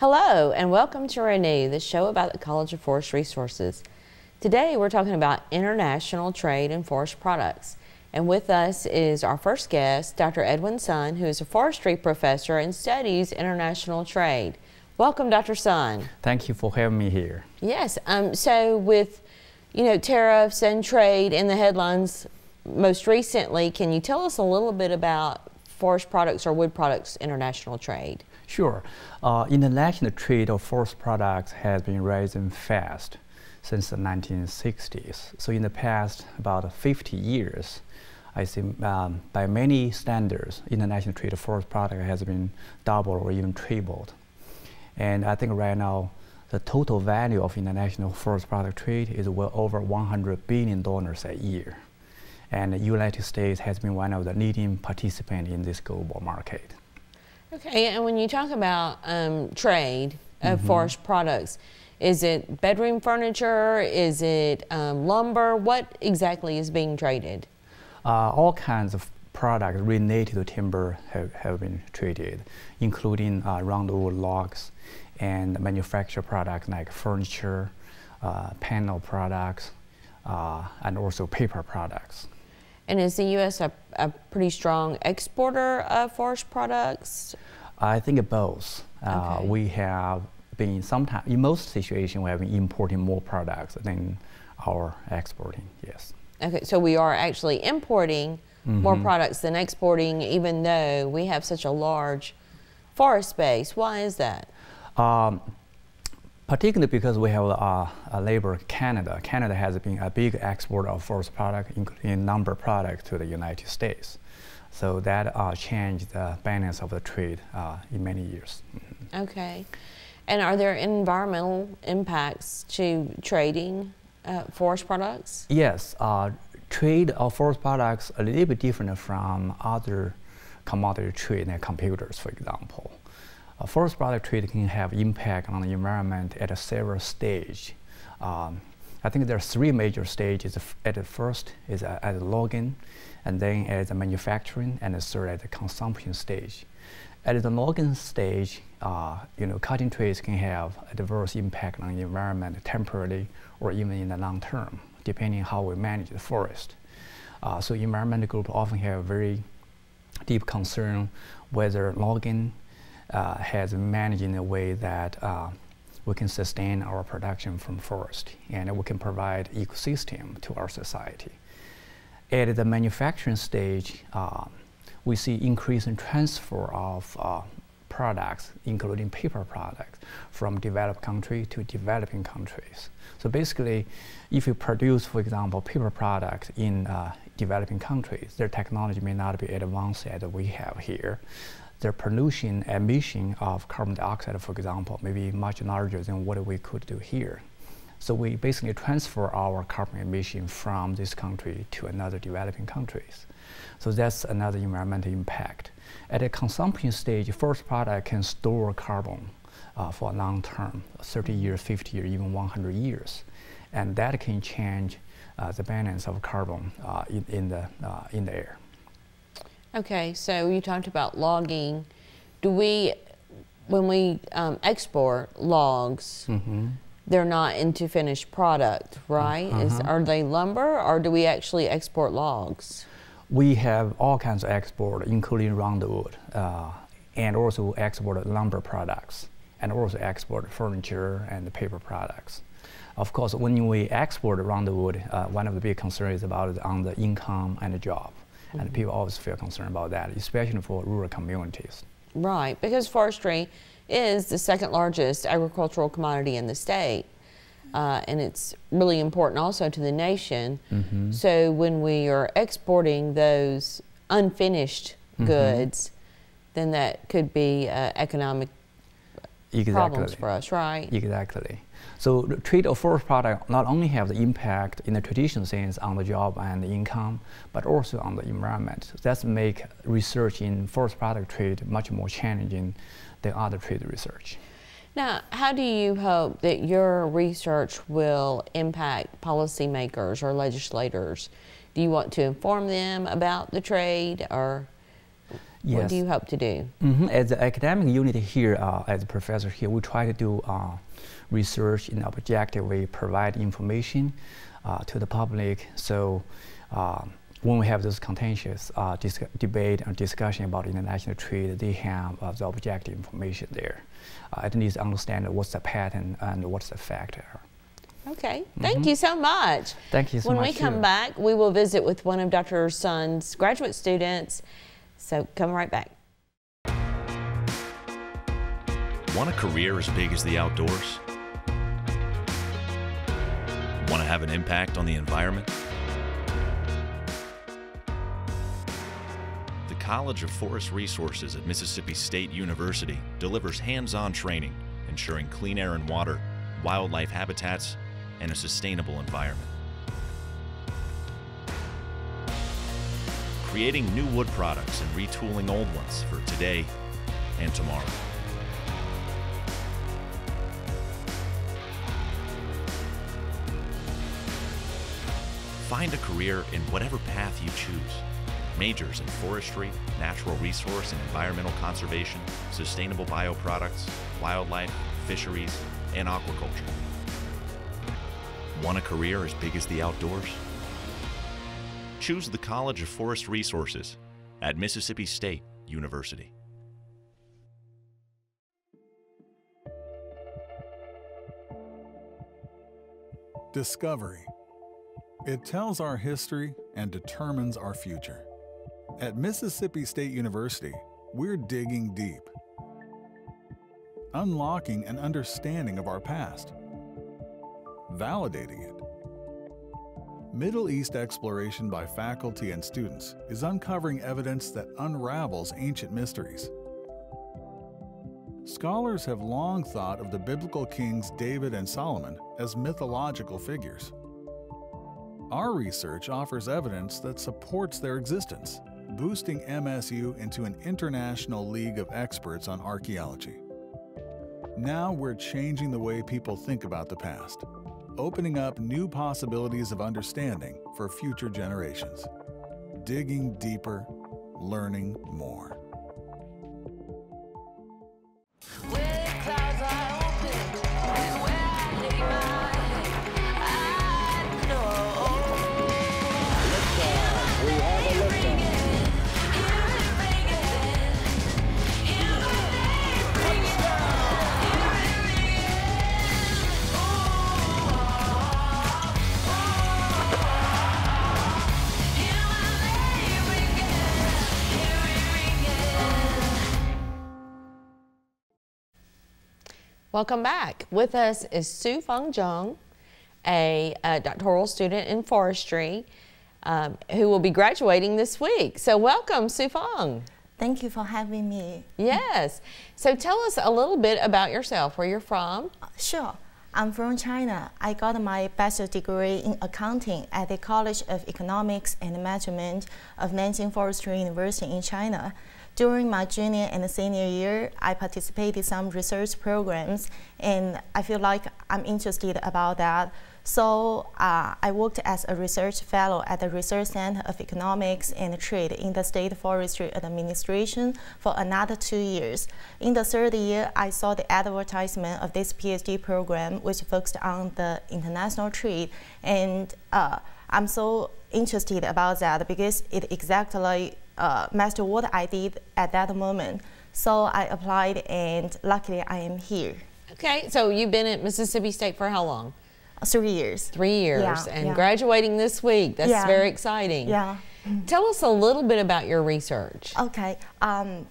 Hello and welcome to Renew, the show about the College of Forest Resources. Today we're talking about international trade in forest products. And with us is our first guest, Dr. Edwin Sun, who is a forestry professor and studies international trade. Welcome, Dr. Sun. Thank you for having me here. Yes, so with tariffs and trade in the headlines most recently, can you tell us a little bit about forest products or wood products international trade? Sure. International trade of forest products has been rising fast since the 1960s. So in the past about 50 years, I think by many standards, international trade of forest products has been doubled or even tripled. And I think right now, the total value of international forest product trade is well over $100 billion a year. And the United States has been one of the leading participants in this global market. Okay, and when you talk about trade of forest products, is it bedroom furniture? Is it lumber? What exactly is being traded? All kinds of products related to timber have been traded, including roundwood logs and manufactured products like furniture, panel products, and also paper products. And is the U.S. a pretty strong exporter of forest products? I think both. Okay. We have been sometimes, in most situations, we have been importing more products than our exporting, yes. Okay, so we are actually importing more products than exporting, even though we have such a large forest space. Why is that? Particularly because we have a labor Canada. Canada has been a big exporter of forest products, including lumber products, to the United States. So that changed the balance of the trade in many years. Okay. And are there environmental impacts to trading forest products? Yes. Trade of forest products a little bit different from other commodity trade like computers, for example. Forest product trade can have impact on the environment at several stages. I think there are three major stages. At the first is at the logging, and then at the manufacturing, and the third at the consumption stage. At the logging stage, cutting trees can have adverse impact on the environment temporarily or even in the long term, depending on how we manage the forest. So environmental groups often have very deep concern whether logging has managed in a way that we can sustain our production from forest and we can provide ecosystem to our society. At the manufacturing stage, we see increase in transfer of products, including paper products, from developed countries to developing countries. So basically, if you produce, for example, paper products in developing countries, their technology may not be advanced as we have here. Their pollution emission of carbon dioxide, for example, may be much larger than what we could do here. So we basically transfer our carbon emission from this country to another developing countries. So that's another environmental impact. At the consumption stage, forest product can store carbon for a long term, 30 years, 50 years, even 100 years. And that can change the balance of carbon in the air. Okay, so you talked about logging. When we export logs, they're not into finished product, right? Are they lumber, or do we actually export logs? We have all kinds of export, including roundwood, and also export lumber products, and also export furniture and paper products. Of course, when we export roundwood, one of the big concerns is about on the income and the job. And people always feel concerned about that, especially for rural communities. Right, because forestry is the second largest agricultural commodity in the state. And it's really important also to the nation. So when we are exporting those unfinished goods, then that could be economic problems for us, right? Exactly. So the trade of forest products not only have the impact in the traditional sense on the job and the income, but also on the environment. So that's make research in forest product trade much more challenging than other trade research. Now, how do you hope that your research will impact policymakers or legislators? Do you want to inform them about the trade, or? Yes. What do you hope to do? As the academic unit here, as a professor here, we try to do research in an objective way, provide information to the public. So when we have those contentious debate and discussion about international trade, they have the objective information there. At least understand what's the pattern and what's the factor. Okay, thank you so much. Thank you so much. When we come back, we will visit with one of Dr. Sun's graduate students. So come right back. Want a career as big as the outdoors? Want to have an impact on the environment? The College of Forest Resources at Mississippi State University delivers hands-on training, ensuring clean air and water, wildlife habitats, and a sustainable environment. Creating new wood products and retooling old ones for today and tomorrow. Find a career in whatever path you choose. Majors in forestry, natural resource and environmental conservation, sustainable bioproducts, wildlife, fisheries, and aquaculture. Want a career as big as the outdoors? Choose the College of Forest Resources at Mississippi State University. Discovery. It tells our history and determines our future. At Mississippi State University, we're digging deep, unlocking an understanding of our past, validating it. Middle East exploration by faculty and students is uncovering evidence that unravels ancient mysteries. Scholars have long thought of the biblical kings David and Solomon as mythological figures. Our research offers evidence that supports their existence, boosting MSU into an international league of experts on archaeology. Now we're changing the way people think about the past, opening up new possibilities of understanding for future generations. Digging deeper, learning more. Welcome back. With us is Su-Feng Zhang, a doctoral student in forestry who will be graduating this week. So welcome, Su-Feng. Thank you for having me. Yes. So tell us a little bit about yourself, where you're from. Sure. I'm from China. I got my bachelor's degree in accounting at the College of Economics and Management of Nanjing Forestry University in China. During my junior and senior year, I participated in some research programs, and I feel like I'm interested about that. So I worked as a research fellow at the Research Center of Economics and Trade in the State Forestry Administration for another 2 years. In the third year, I saw the advertisement of this PhD program, which focused on the international trade, and I'm so interested about that because it exactly matched what I did at that moment. So I applied, and luckily I am here. Okay, so you've been at Mississippi State for how long? 3 years. 3 years, Yeah, and yeah. graduating this week. That's Yeah. very exciting. Yeah. Tell us a little bit about your research. Okay.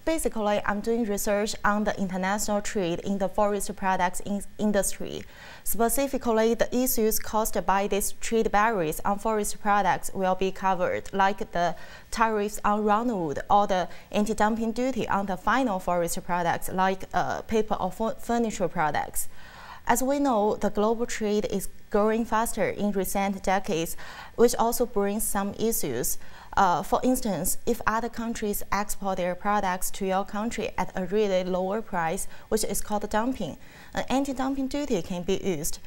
Basically, I'm doing research on the international trade in the forest products industry. Specifically, the issues caused by these trade barriers on forest products will be covered, like the tariffs on roundwood or the anti-dumping duty on the final forest products, like paper or furniture products. As we know, the global trade is growing faster in recent decades, which also brings some issues. For instance, if other countries export their products to your country at a really lower price, which is called dumping, an anti-dumping duty can be used.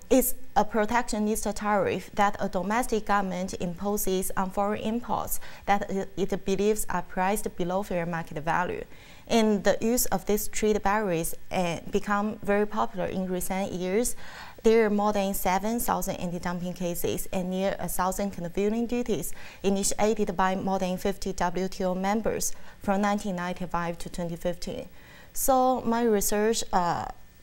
is a protectionist tariff that a domestic government imposes on foreign imports that it believes are priced below fair market value. And the use of these trade barriers become very popular in recent years. There are more than 7,000 anti-dumping cases and near 1,000 countervailing duties initiated by more than 50 WTO members from 1995 to 2015. So my research,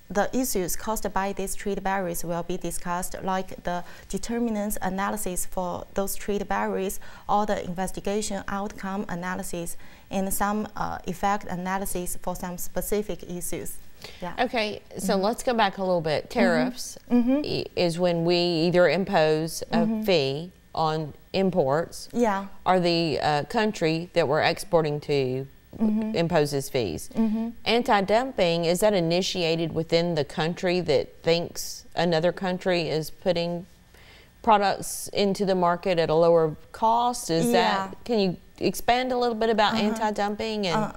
the issues caused by these trade barriers will be discussed, like the determinants analysis for those trade barriers, or the investigation outcome analysis, and some effect analysis for some specific issues. Yeah. Okay, so let's go back a little bit. Tariffs is when we either impose a fee on imports, or the country that we're exporting to imposes fees. Anti-dumping, is that initiated within the country that thinks another country is putting products into the market at a lower cost? Is that, can you expand a little bit about anti-dumping and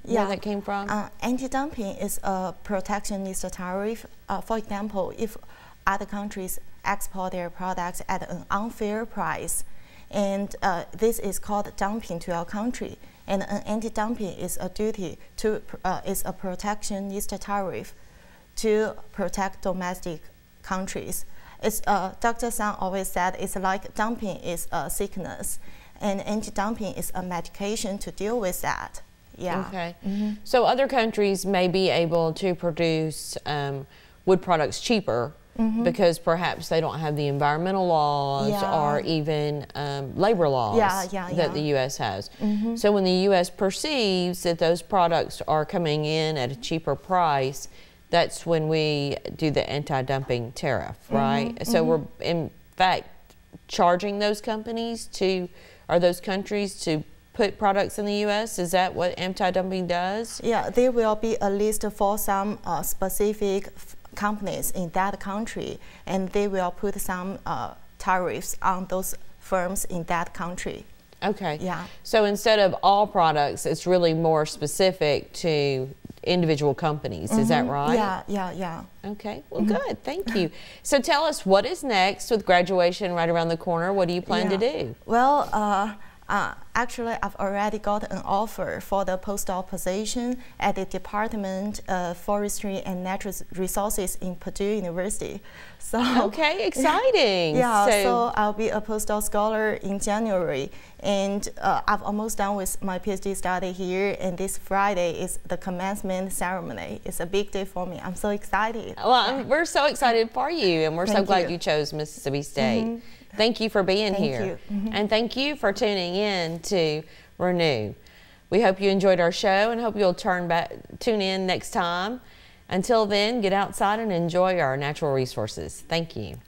where that came from? Anti-dumping is a protectionist tariff. For example, if other countries export their products at an unfair price, and this is called dumping to our country. And an anti-dumping is a duty to is a protectionist tariff to protect domestic countries. It's Dr. Sang always said it's like dumping is a sickness, and anti-dumping is a medication to deal with that. Yeah. Okay. So other countries may be able to produce wood products cheaper because perhaps they don't have the environmental laws or even labor laws that the U.S. has. So when the U.S. perceives that those products are coming in at a cheaper price, that's when we do the anti-dumping tariff, right? So we're in fact charging those companies to, or those countries to put products in the U.S.? Is that what anti-dumping does? Yeah, there will be a list for some specific companies in that country, and they will put some tariffs on those firms in that country. Okay. Yeah. So instead of all products, it's really more specific to individual companies. Is that right? Yeah. Okay. Well, good. Thank you. So tell us, what is next with graduation right around the corner? What do you plan to do? Well, actually, I've already got an offer for the postdoc position at the Department of Forestry and Natural Resources in Purdue University. So okay, exciting. Yeah, so I'll be a postdoc scholar in January, and I've almost done with my PhD study here, and this Friday is the commencement ceremony. It's a big day for me. I'm so excited. Well, we're so excited for you, and we're so glad you chose Mississippi State. Thank you for being here. And thank you for tuning in to Renew. We hope you enjoyed our show and hope you'll tune in next time. Until then, get outside and enjoy our natural resources. Thank you.